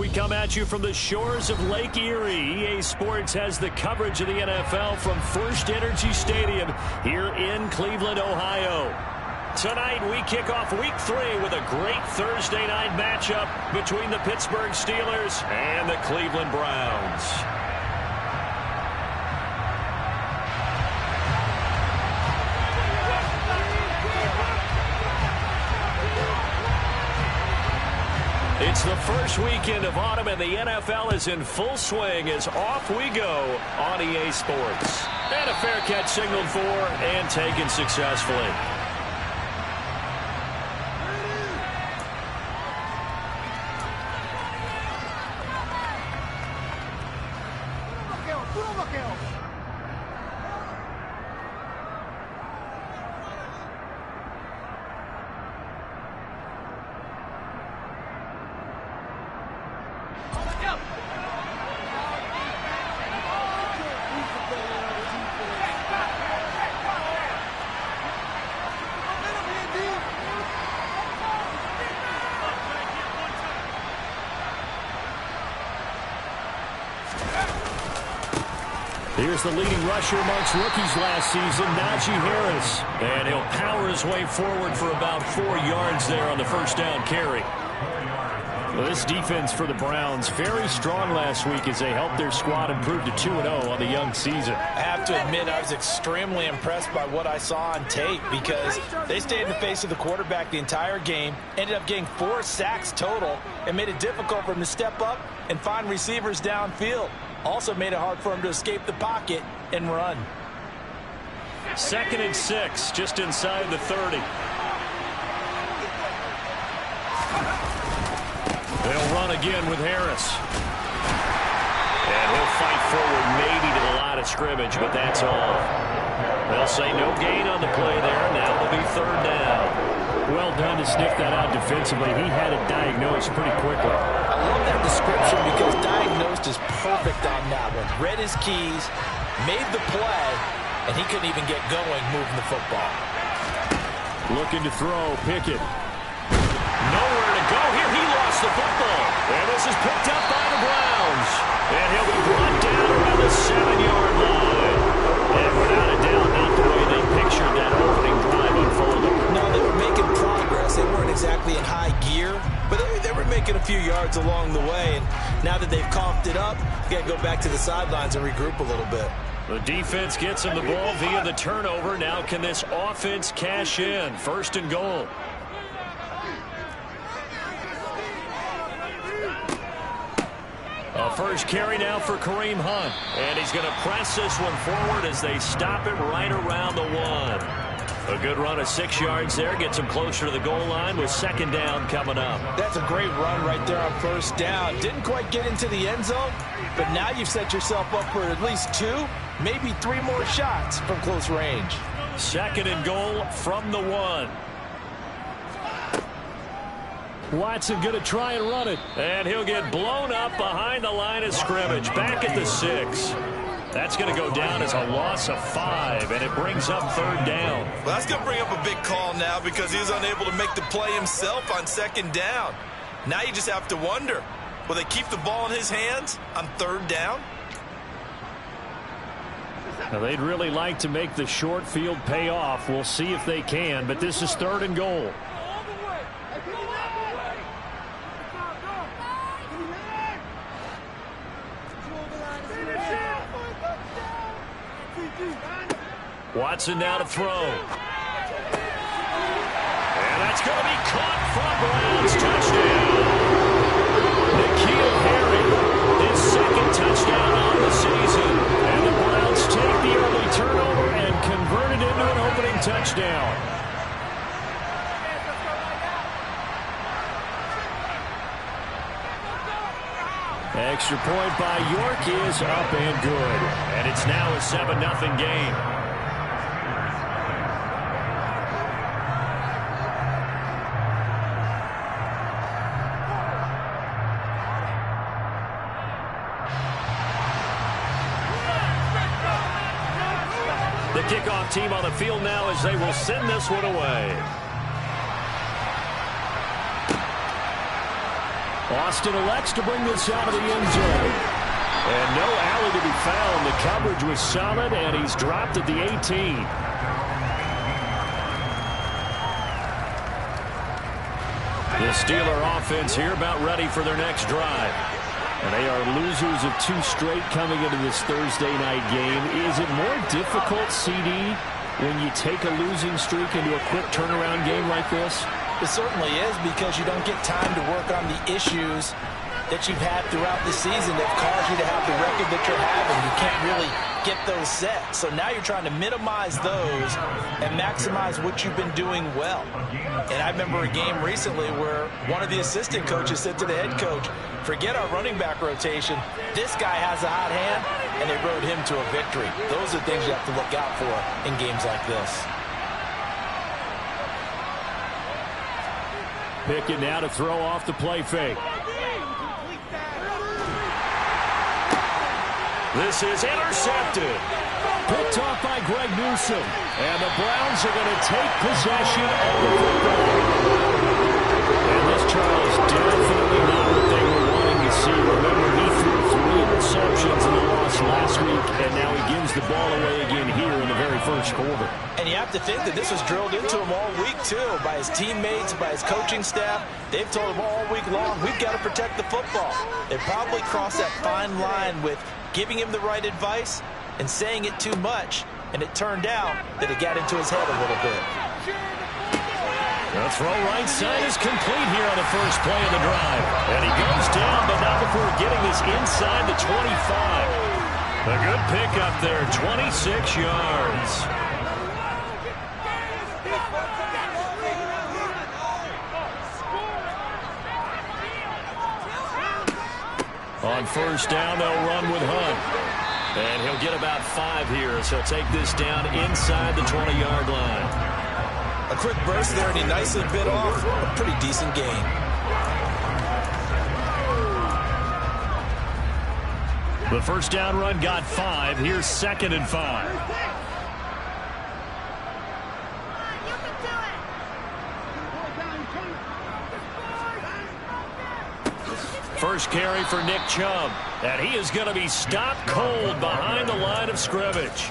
we come at you from the shores of Lake Erie. EA Sports has the coverage of the NFL from First Energy Stadium here in Cleveland, Ohio. Tonight, we kick off Week 3 with a great Thursday night matchup between the Pittsburgh Steelers and the Cleveland Browns. It's the first weekend of autumn, and the NFL is in full swing as off we go on EA Sports. And a fair catch signaled for and taken successfully. Here's the leading rusher amongst rookies last season, Najee Harris. And he'll power his way forward for about 4 yards there on the first down carry. Well, this defense for the Browns, very strong last week as they helped their squad improve to 2-0 on the young season. I have to admit, I was extremely impressed by what I saw on tape because they stayed in the face of the quarterback the entire game, ended up getting 4 sacks total, and made it difficult for him to step up and find receivers downfield. Also made it hard for him to escape the pocket and run. 2nd and 6, just inside the 30. They'll run again with Harris. And he'll fight forward maybe to the line of scrimmage, but that's all. They'll say no gain on the play there. Now it'll be 3rd down. Well done to sniff that out defensively. He had it diagnosed pretty quickly. I love that description because diagnosed is perfect on that one. Read his keys, made the play, and he couldn't even get going moving the football. Looking to throw, Pickett. Nowhere to go here. He lost the football. And this is picked up by the Browns. And he'll be brought down around the 7-yard line. And without a doubt, not the way they pictured that opening drive unfolding. No, they were making progress. They weren't exactly in high gear, but they were making a few yards along the way. And now that they've coughed it up, you got to go back to the sidelines and regroup a little bit. The defense gets him the ball via the turnover. Now can this offense cash in? 1st and goal. A first carry now for Kareem Hunt. And he's going to press this one forward as they stop it right around the 1. A good run of 6 yards there. Gets him closer to the goal line with 2nd down coming up. That's a great run right there on 1st down. Didn't quite get into the end zone, but now you've set yourself up for at least 2, maybe 3 more shots from close range. 2nd and goal from the 1. Watson going to try and run it. And he'll get blown up behind the line of scrimmage. Back at the 6. That's going to go down as a loss of 5, and it brings up 3rd down. Well, that's going to bring up a big call now because he was unable to make the play himself on 2nd down. Now you just have to wonder, will they keep the ball in his hands on 3rd down? Now, they'd really like to make the short field pay off. We'll see if they can, but this is 3rd and goal. Watson now to throw. And that's going to be caught for Browns touchdown. N'Keal Harry, his 2nd touchdown on the season. And the Browns take the early turnover and convert it into an opening touchdown. Extra point by York is up and good. And it's now a 7-0 game. The kickoff team on the field now as they will send this one away. Austin elects to bring this out of the end zone. And no alley to be found. The coverage was solid, and he's dropped at the 18. The Steeler offense here about ready for their next drive. And they are losers of 2 straight coming into this Thursday night game. Is it more difficult, CD, when you take a losing streak into a quick turnaround game like this? It certainly is, because you don't get time to work on the issues that you've had throughout the season that caused you to have the record that you're having. You can't really get those set. So now you're trying to minimize those and maximize what you've been doing well. And I remember a game recently where one of the assistant coaches said to the head coach, forget our running back rotation. This guy has a hot hand, and they rode him to a victory. Those are things you have to look out for in games like this. Pickett now to throw off the play fake. This is intercepted. Picked off by Greg Newsome. And the Browns are going to take possession of the football. And this, Charles, definitely not what they were wanting to see. Remember, he threw 3 interceptions in the loss last week, and now he gives the ball away again here in the very first quarter. And you have to think that this was drilled into him all week, too, by his teammates, by his coaching staff. They've told him all week long, we've got to protect the football. They probably crossed that fine line with giving him the right advice and saying it too much, and it turned out that it got into his head a little bit. The throw right side is complete here on the first play of the drive. And he goes down, but not before getting this inside the 25. A good pickup there, 26 yards. On first down, they'll run with Hunt. And he'll get about 5 here, as he'll take this down inside the 20-yard line. A quick burst there, and he nicely bit off a pretty decent gain. The first down run got 5. Here's 2nd and 5. First carry for Nick Chubb, and he is going to be stopped cold behind the line of scrimmage.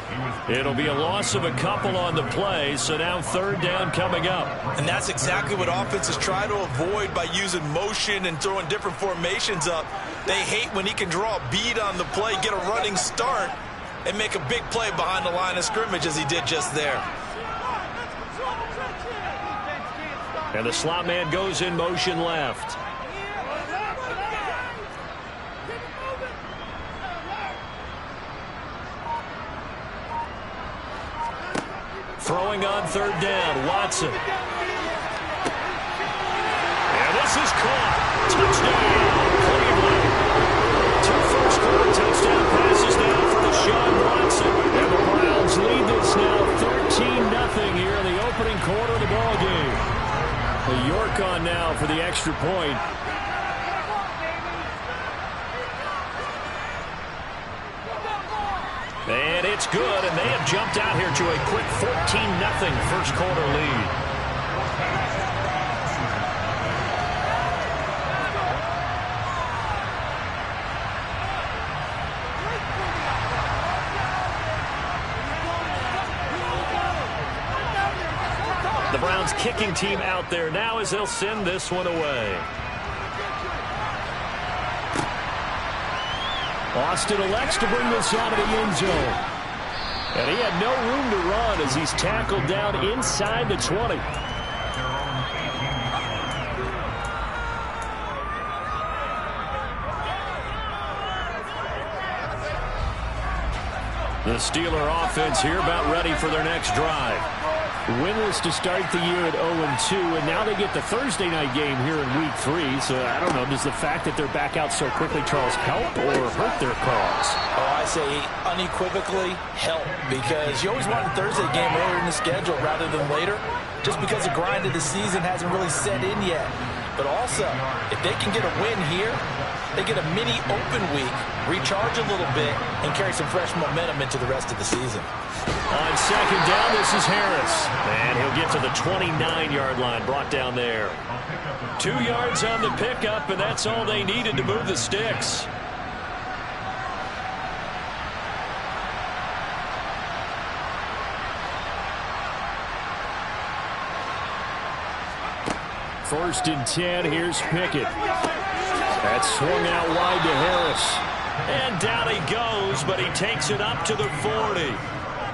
It'll be a loss of a couple on the play, so now 3rd down coming up. And that's exactly what offenses try to avoid by using motion and throwing different formations up. They hate when he can draw a bead on the play, get a running start, and make a big play behind the line of scrimmage as he did just there. And the slot man goes in motion left. Throwing on 3rd down, Watson. And this is caught. Touchdown, Cleveland. 2 first-quarter touchdown passes now for Deshaun Watson. And the Browns lead this now 13-0 here in the opening quarter of the ballgame. The York on now for the extra point. And it's good, and they have jumped out here to a quick 14-0 first quarter lead. The Browns kicking team out there now as they'll send this one away. Austin elects to bring this out of the end zone. And he had no room to run as he's tackled down inside the 20. The Steeler offense here about ready for their next drive. Winless to start the year at 0-2, and now they get the Thursday night game here in Week 3. So, I don't know, does the fact that they're back out so quickly, Charles, help or hurt their cause? Oh, I say unequivocally help, because you always want a Thursday game earlier in the schedule rather than later, just because the grind of the season hasn't really set in yet. But also, if they can get a win here, they get a mini open week, recharge a little bit, and carry some fresh momentum into the rest of the season. On second down, this is Harris. And he'll get to the 29-yard line, brought down there. 2 yards on the pickup, and that's all they needed to move the sticks. First and 10, here's Pickett. That's swung out wide to Harris. And down he goes, but he takes it up to the 40.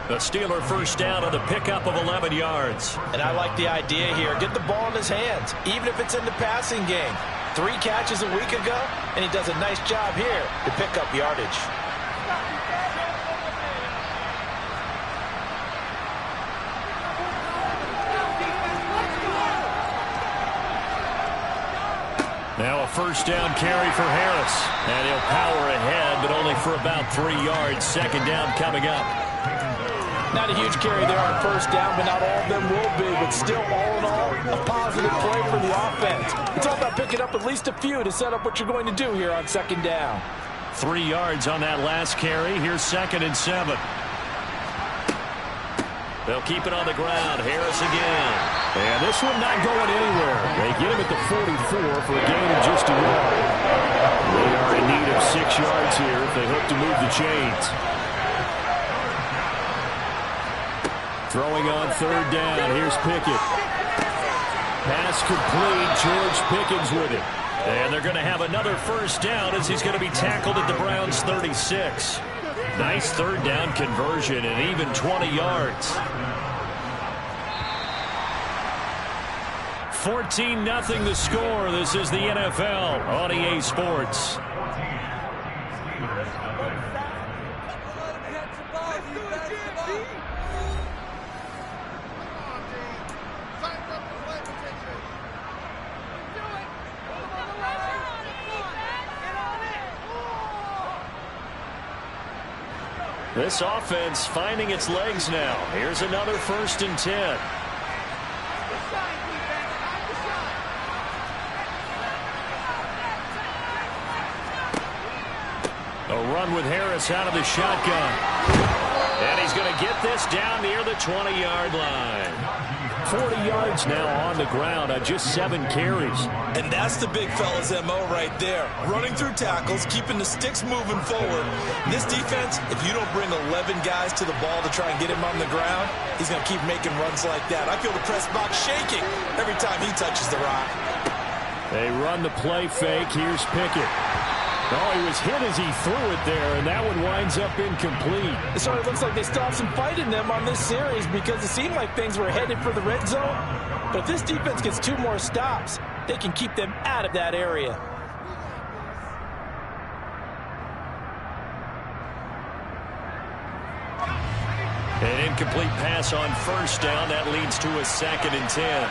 The Steeler first down on the pickup of 11 yards. And I like the idea here. Get the ball in his hands, even if it's in the passing game. 3 catches a week ago, and he does a nice job here to pick up yardage. Now a first down carry for Harris. And he'll power ahead, but only for about 3 yards. Second down coming up. Not a huge carry there on first down, but not all of them will be. But still, all in all, a positive play for the offense. It's all about picking up at least a few to set up what you're going to do here on second down. 3 yards on that last carry. Here's second and 7. They'll keep it on the ground. Harris again. And this one not going anywhere. They get him at the 44 for a gain of just a yard. They are in need of 6 yards here if they hope to move the chains. Throwing on third down. Here's Pickett. Pass complete. George Pickens with it. And they're going to have another first down as he's going to be tackled at the Browns' 36. Nice third down conversion and even 20 yards. 14-0 the score. This is the NFL on EA Sports. This offense finding its legs now. Here's another first and 10. A run with Harris out of the shotgun. And he's going to get this down near the 20-yard line. 40 yards now on the ground on just 7 carries. And that's the big fella's MO right there. Running through tackles, keeping the sticks moving forward. This defense, if you don't bring 11 guys to the ball to try and get him on the ground, he's going to keep making runs like that. I feel the press box shaking every time he touches the rock. They run the play fake. Here's Pickett. Oh, he was hit as he threw it there, and that one winds up incomplete. It sort of looks like they still have some fight in them on this series because it seemed like things were headed for the red zone. But if this defense gets 2 more stops, they can keep them out of that area. An incomplete pass on first down. That leads to a second and 10.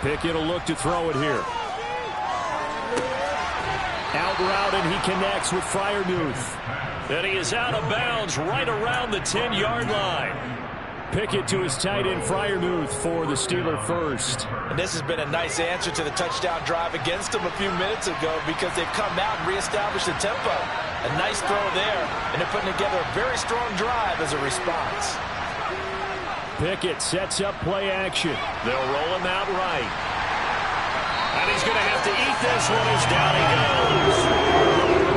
Pickett will look to throw it here. Out route, and he connects with Freiermuth. And he is out of bounds right around the 10-yard line. Pickett to his tight end Freiermuth for the Steeler first. And this has been a nice answer to the touchdown drive against them a few minutes ago because they've come out and reestablished the tempo. A nice throw there, and they're putting together a very strong drive as a response. Pickett sets up play action. They'll roll him out right. And he's going to have to eat this one as down he goes.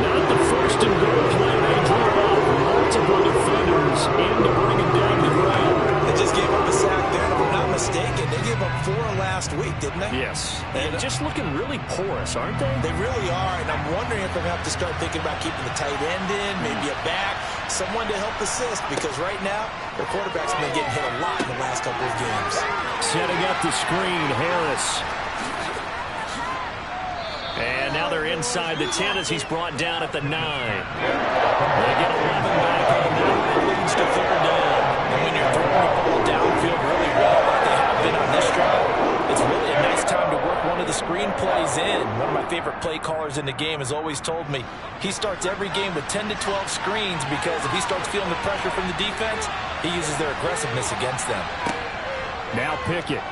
Not the first and goal play they drew up. Multiple defenders in to bring him down the ground. They just gave up a sack there, and if I'm not mistaken, they gave up 4 last week, didn't they? Yes. And just looking really porous, aren't they? They really are, and I'm wondering if they're going to have to start thinking about keeping the tight end in, maybe a back, someone to help assist, because right now, their quarterback's been getting hit a lot in the last couple of games. Setting up the screen, Harris. And now they're inside the 10 as he's brought down at the 9. They get 11 back on that. It leads to third down. And when you're throwing the ball downfield really well like they have been on this drive, it's really a nice time to work one of the screen plays in. One of my favorite play callers hours in the game, has always told me he starts every game with 10 to 12 screens because if he starts feeling the pressure from the defense, he uses their aggressiveness against them. Now Pickett.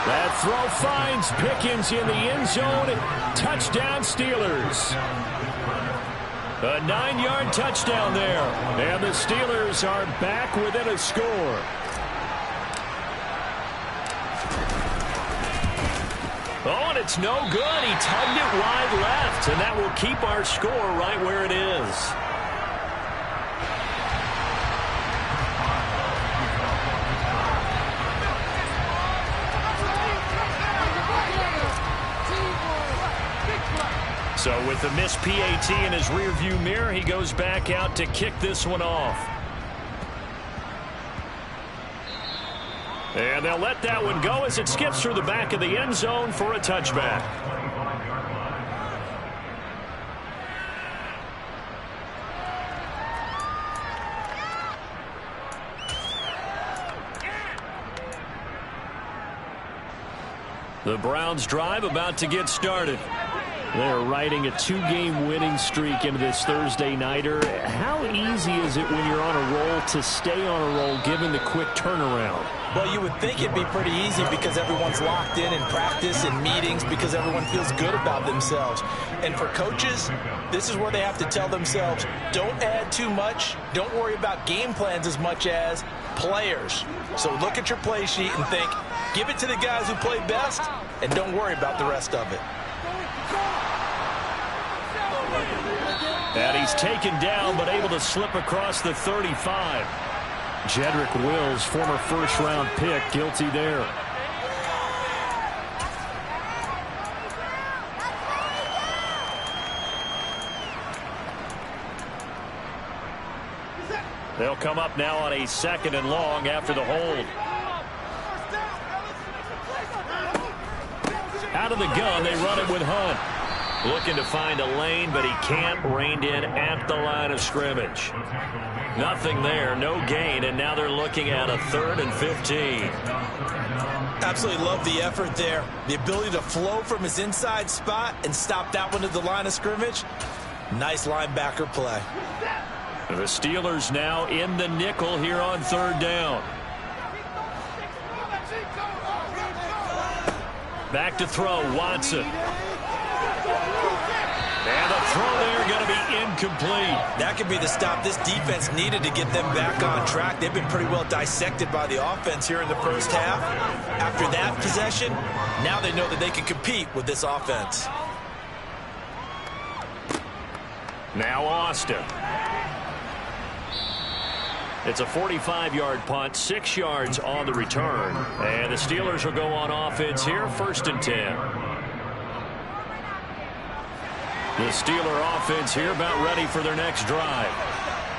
That throw finds Pickens in the end zone. Touchdown Steelers. A 9-yard touchdown there. And the Steelers are back within a score. Oh, and it's no good. He tugged it wide left, and that will keep our score right where it is. So with the missed PAT in his rearview mirror, he goes back out to kick this one off. And they'll let that one go as it skips through the back of the end zone for a touchback. The Browns drive about to get started. They're riding a 2-game winning streak into this Thursday nighter. How easy is it when you're on a roll to stay on a roll given the quick turnaround? Well, you would think it'd be pretty easy because everyone's locked in practice and meetings because everyone feels good about themselves. And for coaches, this is where they have to tell themselves, don't add too much. Don't worry about game plans as much as players. So look at your play sheet and think, give it to the guys who play best and don't worry about the rest of it. And he's taken down but able to slip across the 35. Jedrick Wills, former first-round pick, guilty there. They'll come up now on a 2nd and long after the hold. Out of the gun, they run it with Hunt. Looking to find a lane, but he can't. Reined in at the line of scrimmage. Nothing there, no gain, and now they're looking at a 3rd and 15. Absolutely love the effort there. The ability to flow from his inside spot and stop that one at the line of scrimmage. Nice linebacker play. The Steelers now in the nickel here on 3rd down. Back to throw, Watson. And the throw there going to be incomplete. That could be the stop this defense needed to get them back on track. They've been pretty well dissected by the offense here in the first half. After that possession, now they know that they can compete with this offense. Now Austin. It's a 45-yard punt, 6 yards on the return. And the Steelers will go on offense here, 1st and 10. The Steeler offense here about ready for their next drive.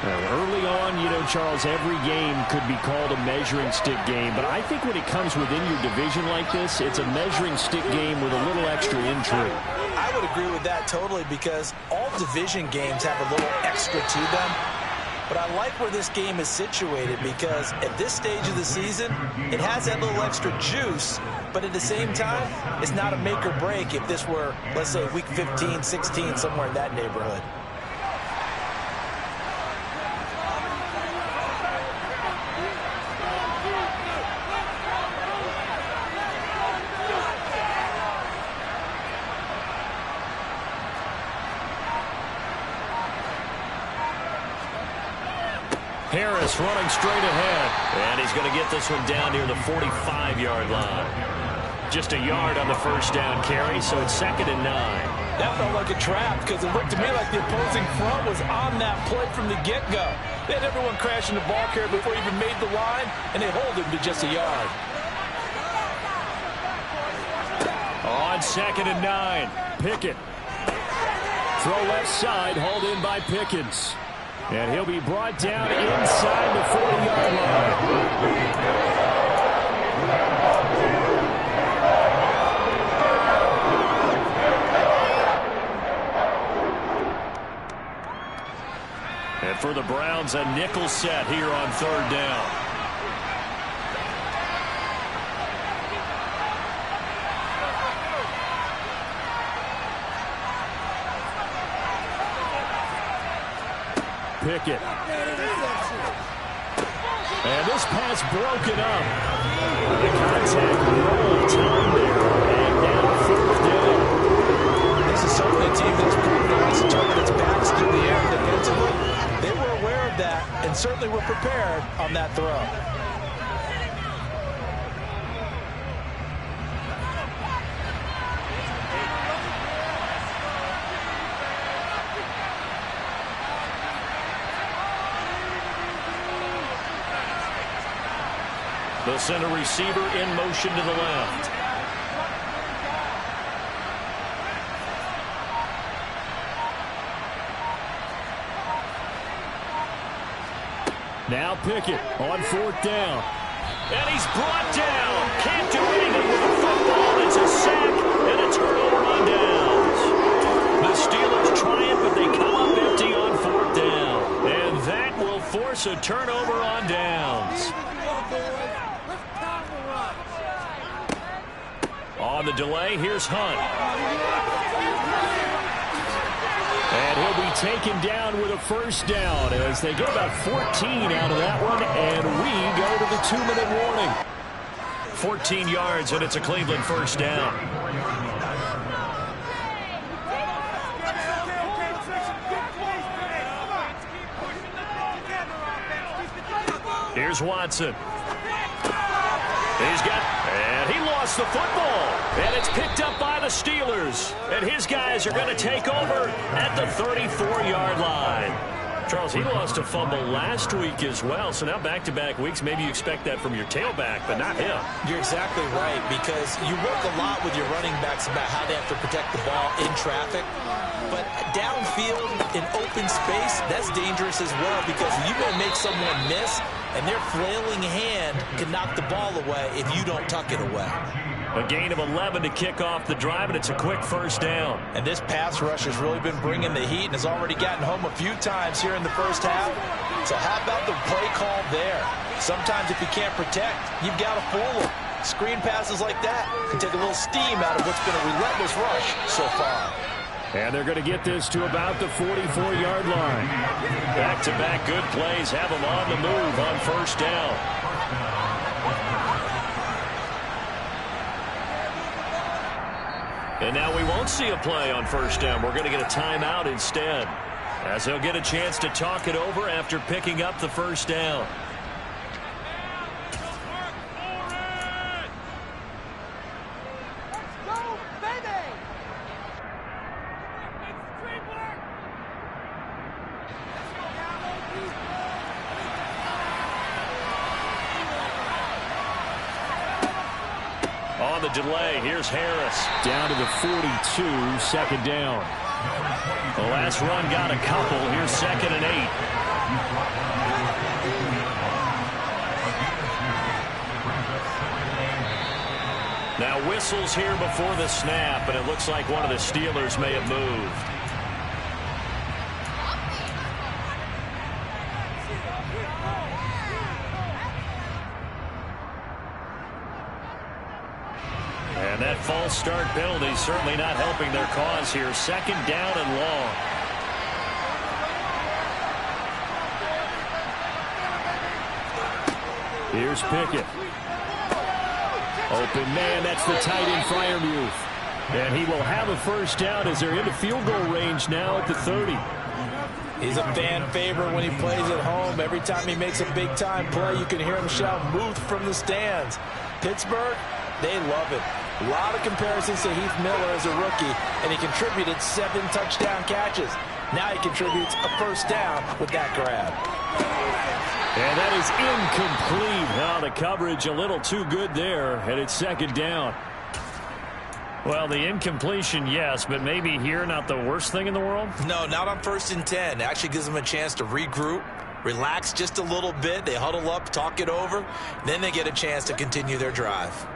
Early on, you know, Charles, every game could be called a measuring stick game. But I think when it comes within your division like this, it's a measuring stick game with a little extra intrigue. I would agree with that totally because all division games have a little extra to them. But I like where this game is situated because at this stage of the season, it has that little extra juice, but at the same time, it's not a make or break if this were, let's say, week 15, 16, somewhere in that neighborhood. Harris running straight ahead. And he's going to get this one down near the 45-yard line. Just a yard on the first down carry, so it's 2nd and 9. That felt like a trap because it looked to me like the opposing front was on that play from the get-go. They had everyone crashing the ball carrier before he even made the line, and they hold him to just a yard. On 2nd and 9, Pickett. Throw left side, hauled in by Pickens. And he'll be brought down inside the 40-yard line. And for the Browns, a nickel set here on 3rd down. Pickett. And this pass broken up. The contact roll time there. And now 4th down. This is certainly a team that's proven it wants to target its backs through the air defensively. They were aware of that and certainly were prepared on that throw. They'll send a receiver in motion to the left. Now Pickett on 4th down. And he's brought down. Can't do anything with the football. It's a sack and a turnover on downs. The Steelers try it, but they come up empty on 4th down. And that will force a turnover on downs. On the delay, here's Hunt. And he'll be taken down with a 1st down as they get about 14 out of that one, and we go to the 2-minute warning. 14 yards, and it's a Cleveland 1st down. Here's Watson. He's got, and he lost the football. And it's picked up by the Steelers. And his guys are going to take over at the 34-yard line. Charles, he lost a fumble last week as well. So now back-to-back weeks, maybe you expect that from your tailback, but not him. You're exactly right, because you work a lot with your running backs about how they have to protect the ball in traffic. But downfield in open space, that's dangerous as well, because you may make someone miss, and their flailing hand can knock the ball away if you don't tuck it away. A gain of 11 to kick off the drive, and it's a quick 1st down. And this pass rush has really been bringing the heat and has already gotten home a few times here in the 1st half. So how about the play call there? Sometimes if you can't protect, you've got to fool them. Screen passes like that can take a little steam out of what's been a relentless rush so far. And they're going to get this to about the 44-yard line. Back-to-back good plays have them on the move on 1st down. And now we won't see a play on 1st down. We're going to get a timeout instead, as they'll get a chance to talk it over after picking up the 1st down. On the delay, here's Harris. Down to the 42, 2nd down. The last run got a couple. Here's 2nd and 8. Now whistles here before the snap, and it looks like one of the Steelers may have moved. And that false start penalty certainly not helping their cause here. 2nd down and long. Here's Pickett. Open man, that's the tight end Freiermuth. And he will have a 1st down as they're into field goal range now at the 30. He's a fan favorite when he plays at home. Every time he makes a big-time play, you can hear him shout, "Muth," from the stands. Pittsburgh, they love it. A lot of comparisons to Heath Miller as a rookie, and he contributed 7 touchdown catches. Now he contributes a 1st down with that grab. And that is incomplete. Now the coverage a little too good there, and it's 2nd down. Well, the incompletion, yes, but maybe here not the worst thing in the world? No, not on 1st and 10. It actually gives them a chance to regroup, relax just a little bit. They huddle up, talk it over. Then they get a chance to continue their drive.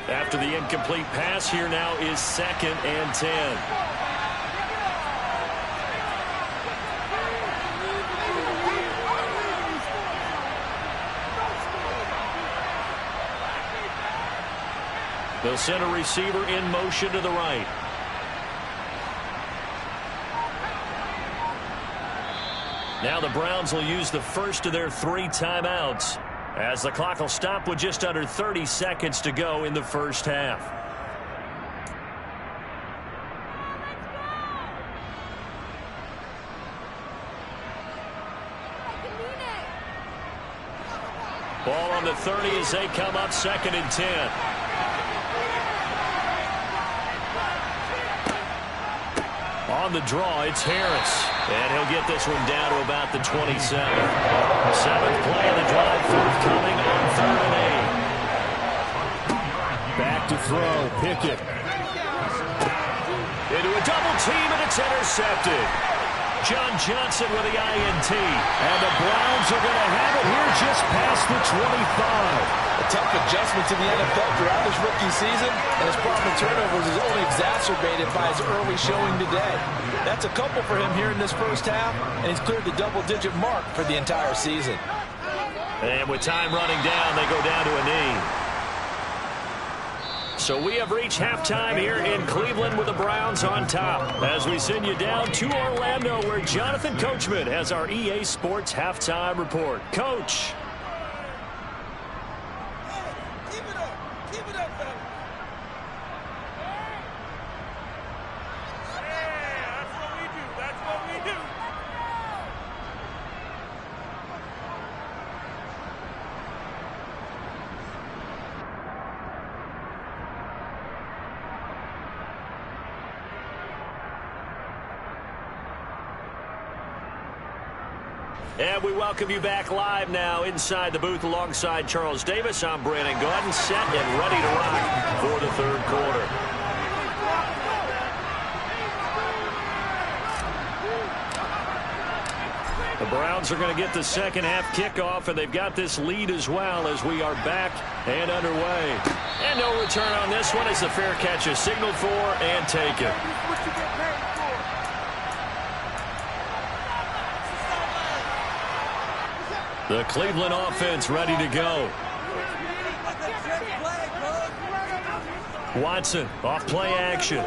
After the incomplete pass, here now is 2nd and 10. They'll send a receiver in motion to the right. Now the Browns will use the first of their 3 timeouts, as the clock will stop with just under 30 seconds to go in the first half. Ball on the 30 as they come up 2nd and 10. On the draw, it's Harris. And he'll get this one down to about the 27. 7th play of the drive forthcoming on 3rd and 8. Back to throw, Pickett. Into a double team, and it's intercepted. John Johnson with the INT. And the Browns are going to have it here just past the 25. A tough adjustment to the NFL throughout his rookie season, and his problem with turnovers is only exacerbated by his early showing today. That's a couple for him here in this first half, and he's cleared the double-digit mark for the entire season. And with time running down, they go down to a knee. So we have reached halftime here in Cleveland with the Browns on top, as we send you down to Orlando, where Jonathan Coachman has our EA Sports halftime report. Coach. And we welcome you back live now inside the booth alongside Charles Davis. I'm Brandon Gaudin, set and ready to rock for the 3rd quarter. The Browns are going to get the second half kickoff, and they've got this lead as well as we are back and underway. And no return on this one as the fair catch is signaled for and taken. The Cleveland offense ready to go. Watson off play action.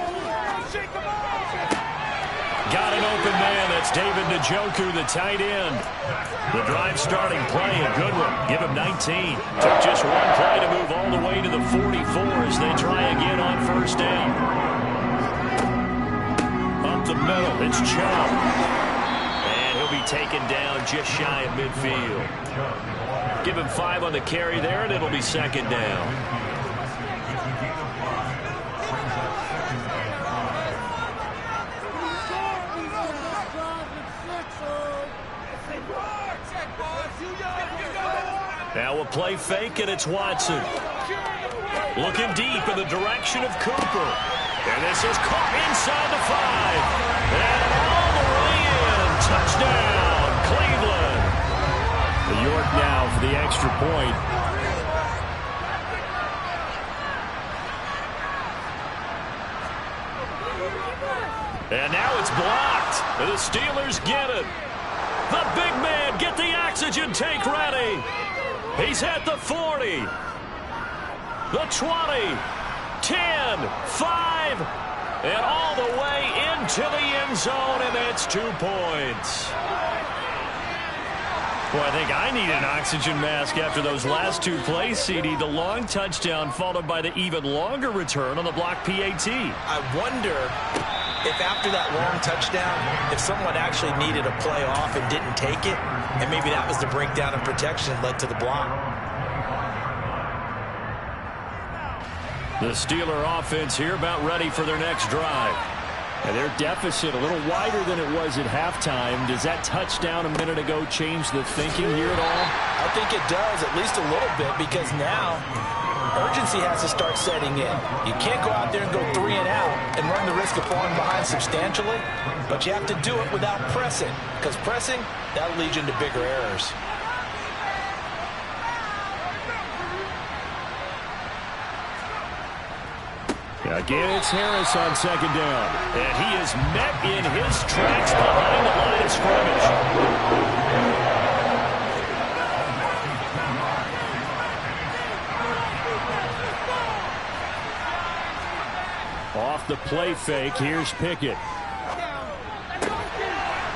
Got an open man. That's David Njoku, the tight end. The drive starting play, a good one. Give him 19. Took just one play to move all the way to the 44 as they try again on 1st down. Up the middle, it's Chubb. Be taken down just shy of midfield. Give him 5 on the carry there, and it'll be 2nd down. Now a play fake, and it's Watson. Looking deep in the direction of Cooper. And this is caught inside the 5. And all the way in. Touchdown, Cleveland. York now for the extra point. And now it's blocked. The Steelers get it. The big man, get the oxygen tank ready. He's at the 40. The 20. 10. 5. And all the way into the end zone, and it's 2 points. Boy, I think I need an oxygen mask after those last 2 plays, CD. The long touchdown followed by the even longer return on the block PAT. I wonder if after that long touchdown, if someone actually needed a play off and didn't take it, and maybe that was the breakdown in protection that led to the block. The Steeler offense here about ready for their next drive. And their deficit a little wider than it was at halftime. Does that touchdown a minute ago change the thinking here at all? I think it does, at least a little bit, because now urgency has to start setting in. You can't go out there and go 3 and out and run the risk of falling behind substantially, but you have to do it without pressing, because pressing, that'll lead you into bigger errors. Again, it's Harris on 2nd down. And he is met in his tracks behind the line of scrimmage. Off the play fake, here's Pickett.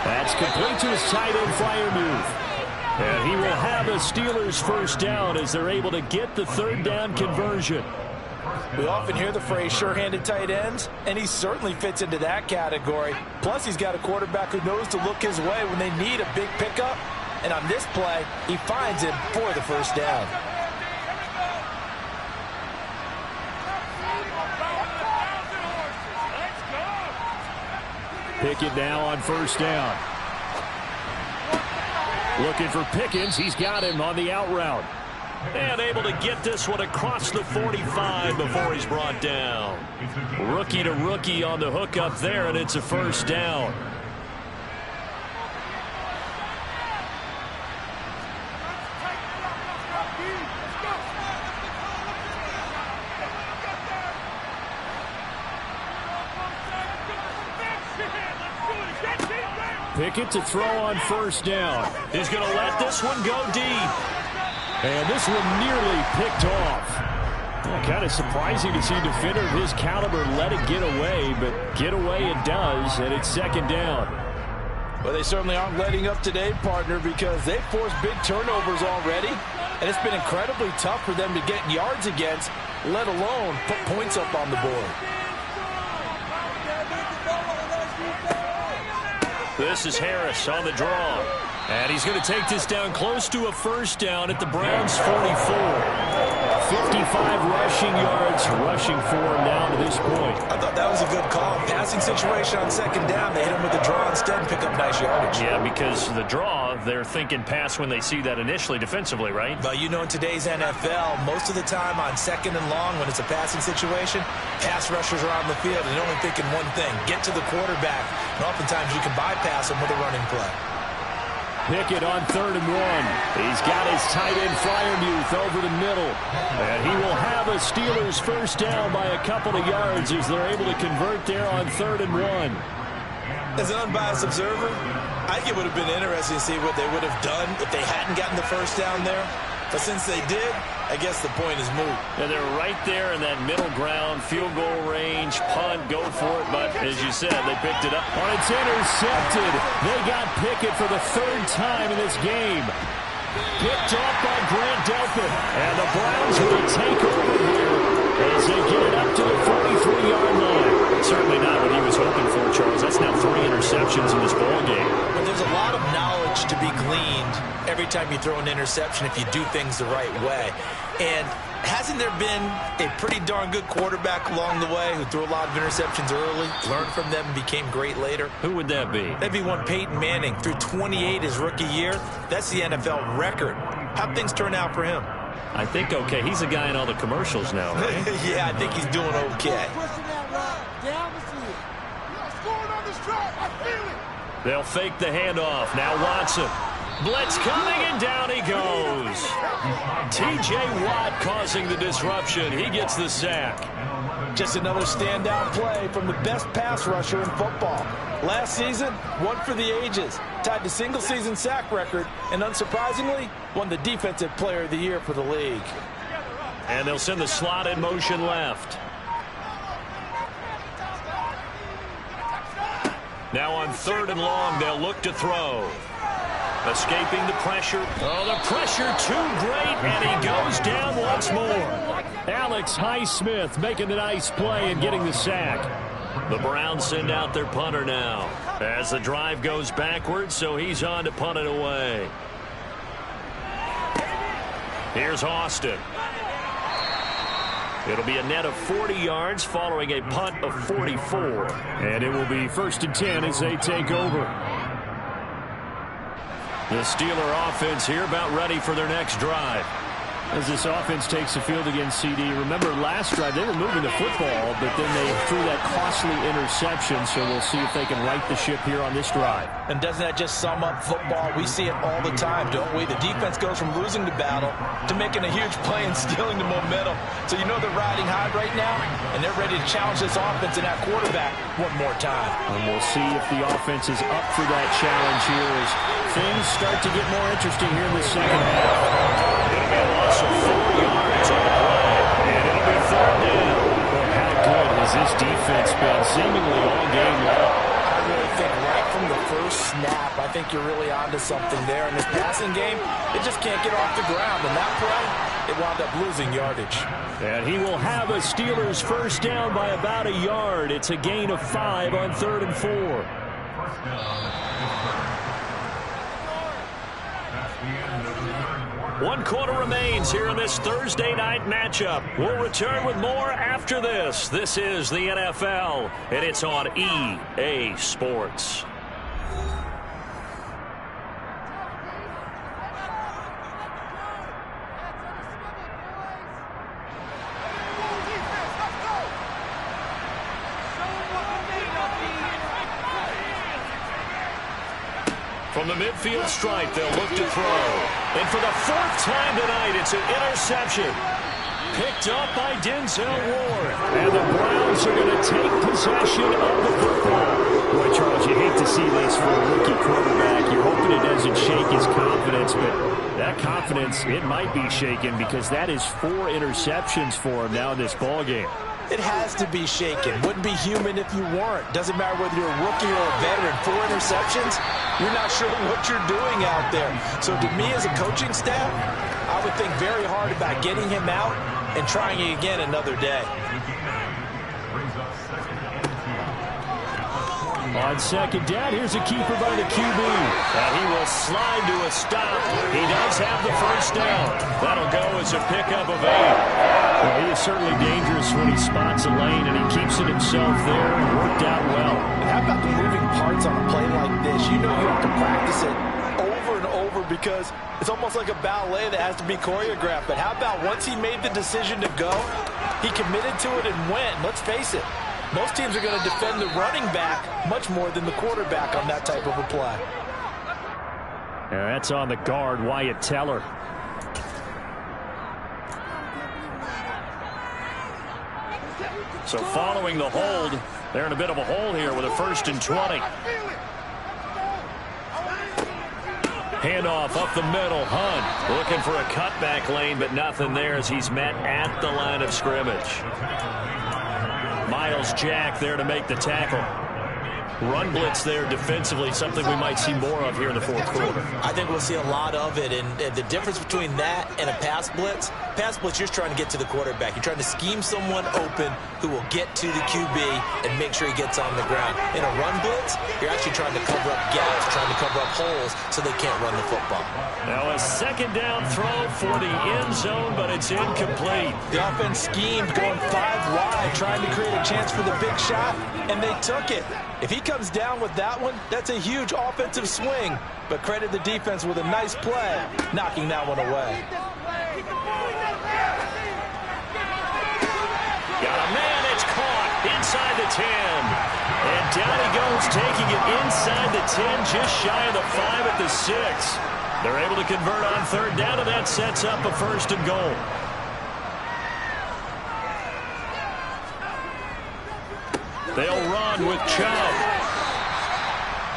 That's complete to his tight end Freiermuth. And he will have a Steelers first down as they're able to get the third down conversion. We often hear the phrase sure-handed tight ends, and he certainly fits into that category. Plus, he's got a quarterback who knows to look his way when they need a big pickup. And on this play, he finds him for the first down. Pickett now on first down. Looking for Pickens. He's got him on the out route. And able to get this one across the 45 before he's brought down. Rookie to rookie on the hook up there, and it's a first down. Pickett to throw on first down. He's going to let this one go deep. And this one nearly picked off. Well, kind of surprising to see a defender of his caliber let it get away, but get away it does, and it's second down. Well, they certainly aren't letting up today, partner, because they've forced big turnovers already, and it's been incredibly tough for them to get yards against, let alone put points up on the board. This is Harris on the draw. And he's going to take this down close to a first down at the Browns' 44. 55 rushing yards, rushing for him now to this point. I thought that was a good call. Passing situation on second down. They hit him with the draw instead and pick up nice yardage. Yeah, because the draw, they're thinking pass when they see that initially defensively, right? But you know, in today's NFL, most of the time on second and long, when it's a passing situation, pass rushers are on the field and they're only thinking one thing, get to the quarterback. And oftentimes you can bypass them with a running play. Pickett on 3rd and 1. He's got his tight end Freiermuth over the middle. And he will have a Steelers first down by a couple of yards as they're able to convert there on 3rd and 1. As an unbiased observer, I think it would have been interesting to see what they would have done if they hadn't gotten the first down there. But since they did, I guess the point is moot. And they're right there in that middle ground, field goal range, punt, go for it. But as you said, they picked it up. Oh, it's intercepted. They got Pickett for the 3rd time in this game. Picked off by Grant Delpit. And the Browns will take over here as they get it up to the 43-yard line. Certainly not what he was hoping for, Charles. That's now 3 interceptions in this ball game. But there's a lot of knowledge to be gleaned every time you throw an interception if you do things the right way. And hasn't there been a pretty darn good quarterback along the way who threw a lot of interceptions early, learned from them, and became great later? Who would that be? That'd be one Peyton Manning. Threw 28 his rookie year. That's the NFL record. How'd things turn out for him? I think okay. He's a guy in all the commercials now, right? Yeah, I think he's doing okay. They'll fake the handoff. Now Watson. Blitz coming, and down he goes. T.J. Watt causing the disruption. He gets the sack. Just another standout play from the best pass rusher in football. Last season, one for the ages. Tied the single-season sack record, and unsurprisingly, won the Defensive Player of the Year for the league. And they'll send the slot in motion left. Now on 3rd and long, they'll look to throw. Escaping the pressure. Oh, the pressure too great, and he goes down once more. Alex Highsmith making the nice play and getting the sack. The Browns send out their punter now as the drive goes backwards, so he's on to punt it away. Here's Austin. It'll be a net of 40 yards following a punt of 44. And it will be 1st and 10 as they take over. The Steeler offense here about ready for their next drive. As this offense takes the field against CD. Remember last drive they were moving the football, but then they threw that costly interception, so we'll see if they can right the ship here on this drive. And doesn't that just sum up football? We see it all the time, don't we? The defense goes from losing the battle to making a huge play and stealing the momentum. So you know they're riding high right now, and they're ready to challenge this offense and that quarterback one more time. And we'll see if the offense is up for that challenge here as things start to get more interesting here in the second half. It'll be a loss of 4 yards on the play, and it'll be 3rd down. Well, how good has this defense been seemingly all game long? I really think right from the first snap, think you're really onto something there. In this passing game, it just can't get off the ground. And that play, it wound up losing yardage. And he will have a Steelers first down by about a yard. It's a gain of 5 on 3rd and 4. One quarter remains here in this Thursday night matchup. We'll return with more after this. This is the NFL, and it's on EA Sports. From the midfield stripe, they'll look to throw. And for the 4th time tonight, it's an interception. Picked up by Denzel Ward. And the Browns are going to take possession of the football. Boy, Charles, you hate to see this for a rookie quarterback. You're hoping it doesn't shake his confidence, but that confidence, it might be shaken because that is 4 interceptions for him now in this ballgame. It has to be shaken. Wouldn't be human if you weren't. Doesn't matter whether you're a rookie or a veteran. 4 interceptions, you're not sure what you're doing out there. So to me as a coaching staff, I would think very hard about getting him out and trying it again another day. On second down, here's a keeper by the QB. And he will slide to a stop. He does have the first down. That'll go as a pickup of 8. Well, he is certainly dangerous when he spots a lane, and he keeps it himself there and worked out well. And how about the moving parts on a play like this? You know you have to practice it over and over because it's almost like a ballet that has to be choreographed. But how about once he made the decision to go, he committed to it and went. Let's face it. Most teams are going to defend the running back much more than the quarterback on that type of a play. And that's on the guard, Wyatt Teller. So following the hold, they're in a bit of a hole here with a 1st and 20. Handoff up the middle. Hunt looking for a cutback lane, but nothing there as he's met at the line of scrimmage. Miles Jack there to make the tackle. Run blitz there defensively, something we might see more of here in the 4th quarter. I think we'll see a lot of it, and the difference between that and a pass blitz, you're just trying to get to the quarterback. You're trying to scheme someone open who will get to the QB and make sure he gets on the ground. In a run blitz, you're actually trying to cover up gaps, trying to cover up holes so they can't run the football. Now a 2nd down throw for the end zone, but it's incomplete. The offense schemed going 5 wide, trying to create a chance for the big shot, and they took it. If he comes down with that one, that's a huge offensive swing. But credit the defense with a nice play, knocking that one away. Got a man, it's caught inside the 10. And down he goes, taking it inside the 10, just shy of the 5 at the 6. They're able to convert on 3rd down, and that sets up a 1st and goal. They'll run with Chubb.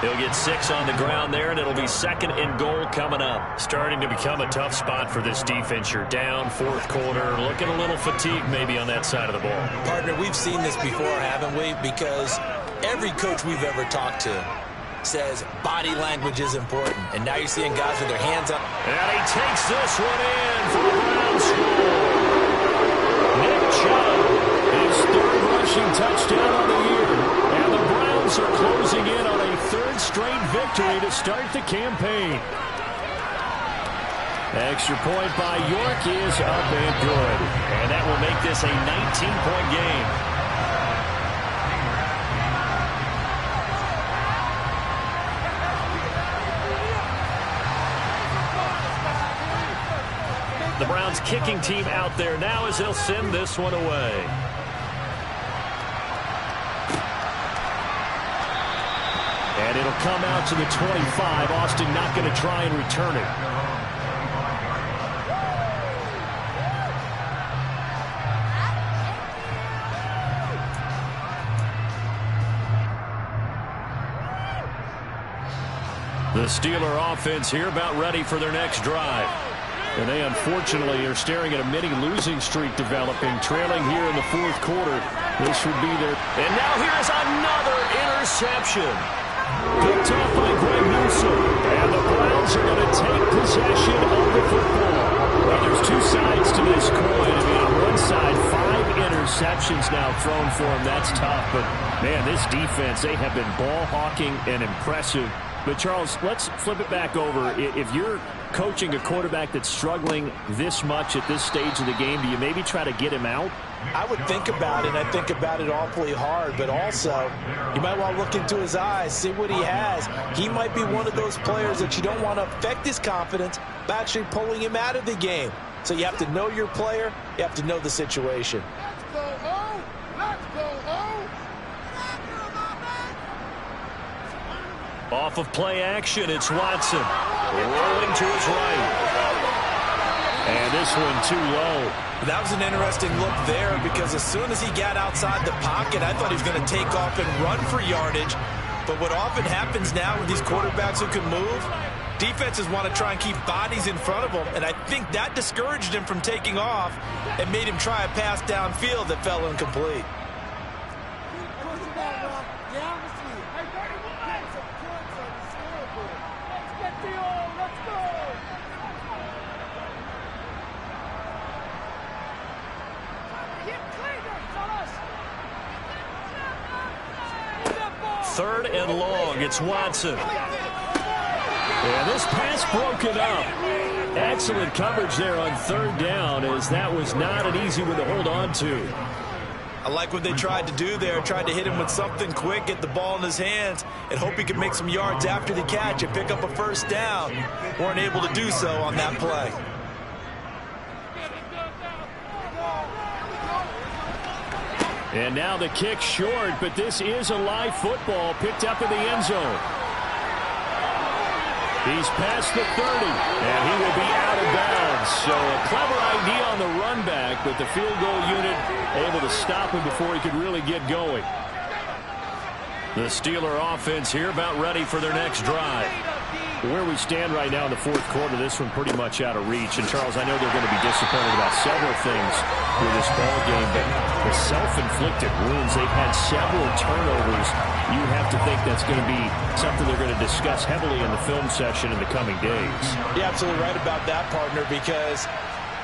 He'll get 6 on the ground there, and it'll be 2nd and goal coming up. Starting to become a tough spot for this defense. You're down 4th quarter, looking a little fatigued maybe on that side of the ball. Partner, we've seen this before, haven't we? Because every coach we've ever talked to says body language is important. And now you're seeing guys with their hands up. And he takes this one in for the Browns score. Nick Chubb, his 3rd rushing touchdown on the year. And the Browns are closing in on a 3rd straight victory to start the campaign. Extra point by York is up and good. And that will make this a 19-point game. The Browns kicking team out there now as they'll send this one away. And it'll come out to the 25. Austin not going to try and return it. The Steeler offense here about ready for their next drive. And they unfortunately are staring at a mini losing streak developing, trailing here in the 4th quarter. This would be their... And now here's another interception. Picked off by Greg Newsome. And the Browns are going to take possession of the football. Well, there's two sides to this coin. I mean, on one side, 5 interceptions now thrown for him. That's tough. But, man, this defense, they have been ball hawking and impressive. But, Charles, let's flip it back over. If you're coaching a quarterback that's struggling this much at this stage of the game, do you maybe try to get him out? I would think about it, and I think about it awfully hard, but also you might want to look into his eyes, see what he has. He might be one of those players that you don't want to affect his confidence by actually pulling him out of the game. So you have to know your player, you have to know the situation. Let's go, O! Let's go, O! Off of play action, it's Watson. Rolling to his right. And this one too low. That was an interesting look there because as soon as he got outside the pocket, I thought he was going to take off and run for yardage. But what often happens now with these quarterbacks who can move, defenses want to try and keep bodies in front of them, and I think that discouraged him from taking off and made him try a pass downfield that fell incomplete. Third and long, it's Watson. And this pass broken up. Excellent coverage there on third down, as that was not an easy one to hold on to. I like what they tried to do there, tried to hit him with something quick, get the ball in his hands, and hope he could make some yards after the catch and pick up a first down. Weren't able to do so on that play. And now the kick short, but this is a live football picked up in the end zone. He's past the 30, and he will be out of bounds. So a clever idea on the run back, but the field goal unit able to stop him before he could really get going. The Steeler offense here about ready for their next drive. Where we stand right now in the fourth quarter, this one pretty much out of reach. And, Charles, I know they're going to be disappointed about several things with this ball game, but the self-inflicted wounds, they've had several turnovers. You have to think that's going to be something they're going to discuss heavily in the film session in the coming days. You're absolutely right about that, partner, because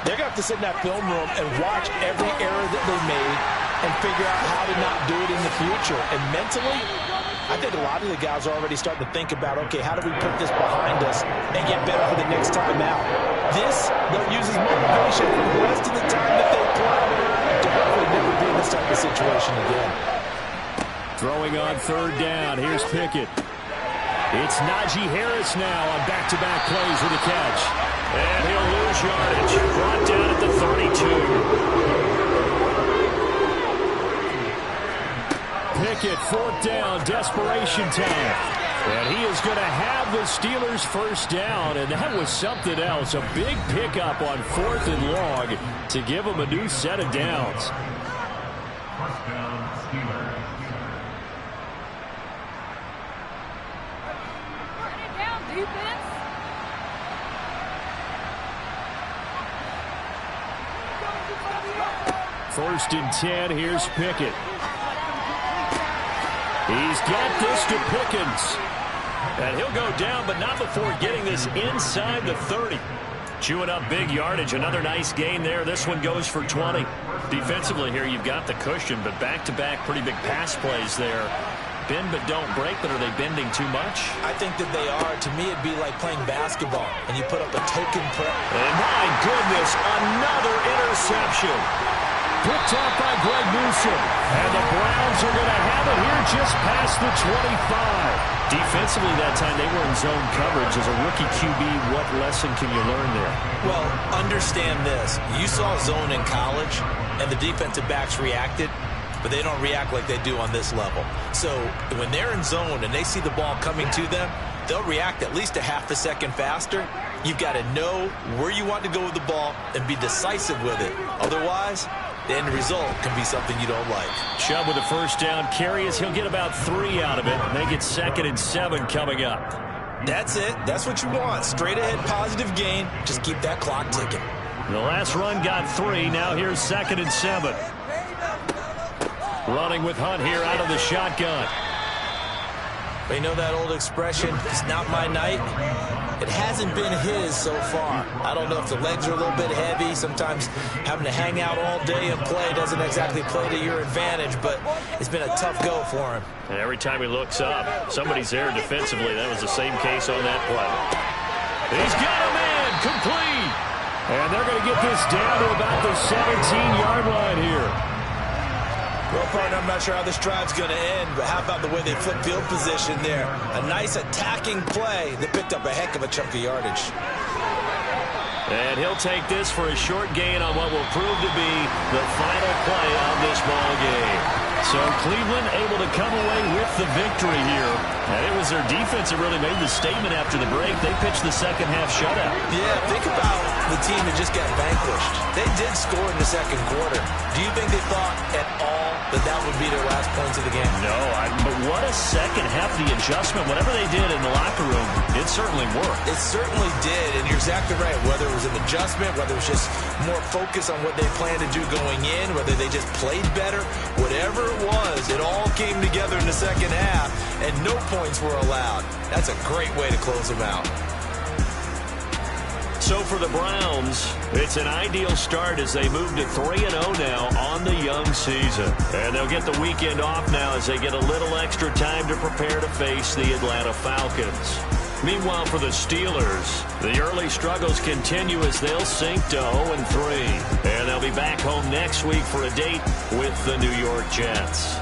they're going to have to sit in that film room and watch every error that they made and figure out how to not do it in the future. And mentally, I think a lot of the guys are already starting to think about, okay, how do we put this behind us and get better for the next time out? This, they'll use as motivation for the rest of the time that they play to hopefully never be in this type of situation again. Throwing on third down. Here's Pickett. It's Najee Harris now on back-to-back plays with a catch. And he'll lose yardage. Brought down at the 32. Pickett, fourth down, desperation time. And he is going to have the Steelers first down, and that was something else. A big pickup on fourth and long to give them a new set of downs. First down, Steelers. First and 10, here's Pickett. He's got this to Pickens. And he'll go down, but not before getting this inside the 30. Chewing up big yardage. Another nice gain there. This one goes for 20. Defensively here, you've got the cushion, but back-to-back pretty big pass plays there. Bend but don't break, but are they bending too much? I think that they are. To me, it'd be like playing basketball, and you put up a token press. And my goodness, another interception. Picked off by Greg Newsome. And the Browns are going to have it here just past the 25. Defensively that time, they were in zone coverage. As a rookie QB, what lesson can you learn there? Well, understand this. You saw zone in college, and the defensive backs reacted, but they don't react like they do on this level. So when they're in zone and they see the ball coming to them, they'll react at least a half a second faster. You've got to know where you want to go with the ball and be decisive with it. Otherwise, the end result can be something you don't like. Chubb with a first down carry as he'll get about 3 out of it. Make it 2nd and 7 coming up. That's it. That's what you want. Straight ahead positive gain. Just keep that clock ticking. The last run got 3. Now here's 2nd and 7. Running with Hunt here out of the shotgun. But you know that old expression, it's not my night? It hasn't been his so far. I don't know if the legs are a little bit heavy. Sometimes having to hang out all day and play doesn't exactly play to your advantage, but it's been a tough go for him. And every time he looks up, somebody's there defensively. That was the same case on that play. He's got him in, complete. And they're going to get this down to about the 17-yard line here. Well, partner, I'm not sure how this drive's going to end, but how about the way they flip field position there? A nice attacking play that picked up a heck of a chunk of yardage. And he'll take this for a short gain on what will prove to be the final play of this ball game. So Cleveland able to come away with the victory here. And it was their defense that really made the statement after the break. They pitched the second half shutout. Yeah, think about the team that just got vanquished. They did score in the second quarter. Do you think they thought at all that would be their last points of the game? No, but what a second half, the adjustment, whatever they did in the locker room, it certainly worked. It certainly did, and you're exactly right. Whether it was an adjustment, whether it was just more focus on what they planned to do going in, whether they just played better, whatever it was, it all came together in the second half, and no points were allowed. That's a great way to close them out. So for the Browns, it's an ideal start as they move to 3-0 now on the young season. And they'll get the weekend off now as they get a little extra time to prepare to face the Atlanta Falcons. Meanwhile, for the Steelers, the early struggles continue as they'll sink to 0-3. And they'll be back home next week for a date with the New York Jets.